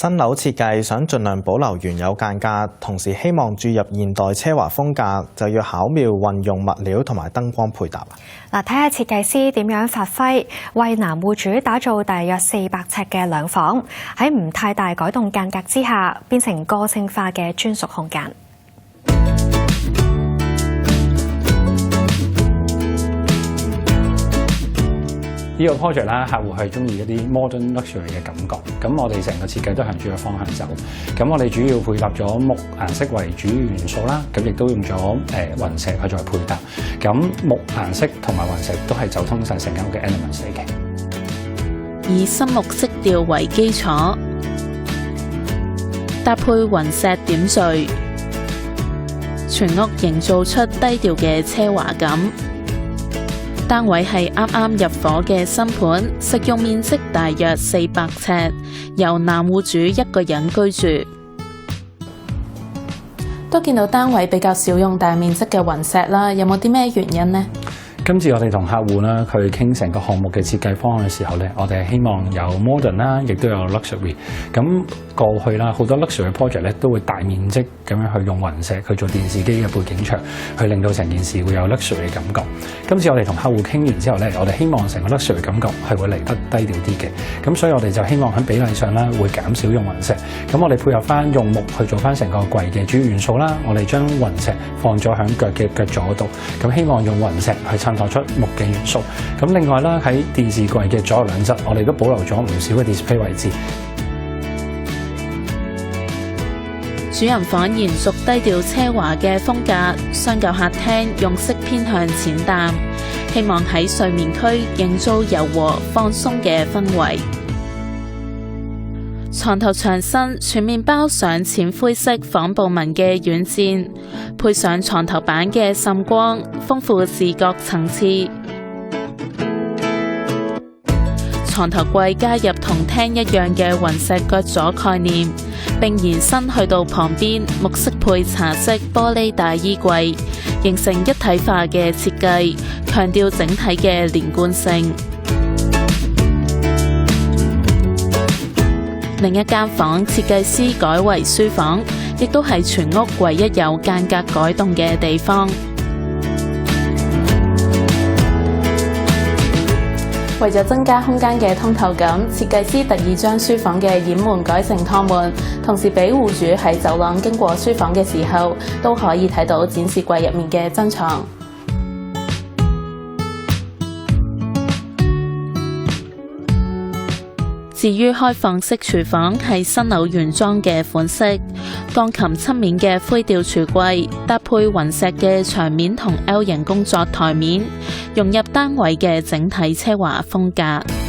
新樓設計想盡量保留原有間隔，同時希望注入現代奢華風格，就要巧妙運用物料同埋燈光配搭。嗱，睇下設計師點樣發揮，為男戶主打造大約400尺嘅兩房，喺唔太大改動間隔之下，變成個性化嘅專屬空間。呢個 project 啦，客戶係中意一啲 modern luxury 嘅感覺，咁我哋成個設計都向住個方向走。咁我哋主要配搭咗木顏色為主要元素啦，咁亦都用咗雲石去作為配搭。咁木顏色同埋雲石都係走通晒成間屋嘅 elements 嚟嘅。以深木色調為基礎，搭配雲石點綴，全屋營造出低調嘅奢華感。單位係啱啱入伙嘅新盤，實用面積大約400尺，由男戶主一個人居住。都見到單位比較少用大面積嘅雲石啦，有冇啲咩原因呢？今次我哋同客戶啦，佢傾成個項目嘅設計方案嘅時候咧，我哋係希望有 modern 啦，亦都有 luxury。咁過去啦，好多 luxury project 咧都會大面積咁樣去用雲石去做電視機嘅背景牆，去令到成件事會有 luxury 嘅感覺。今次我哋同客戶傾完之後咧，我哋希望成個 luxury 感覺係會嚟得低調啲嘅。咁所以我哋就希望喺比例上啦，會減少用雲石。咁我哋配合翻用木去做翻成個櫃嘅主要元素啦。我哋將雲石放咗喺腳嘅腳座度，咁希望用雲石去襯托出木嘅元素。咁另外啦，喺電視櫃嘅左右兩側，我哋都保留咗唔少嘅 display 位置。主人房延續低調奢華嘅風格，相較客廳用色偏向淺淡，希望喺睡眠區營造柔和放鬆嘅氛圍。床頭牆身全面包上淺灰色紡布紋嘅軟墊，配上床頭板嘅滲光，豐富視覺層次。床頭櫃加入同廳一樣嘅雲石腳座概念，並延伸去到旁邊木色配茶色玻璃大衣櫃，形成一體化嘅設計，強調整體嘅連貫性。另一間房設計師改為書房，亦都係全屋唯一有間隔改動嘅地方。為咗增加空間嘅通透感，設計師特意將書房嘅掩門改成趟門，同時俾戶主喺走廊經過書房嘅時候，都可以睇到展示櫃入面嘅珍藏。至於開放式廚房係新樓原裝嘅款式，鋼琴漆面嘅灰調櫥櫃搭配雲石嘅牆面同 L 型工作台面，融入單位嘅整體奢華風格。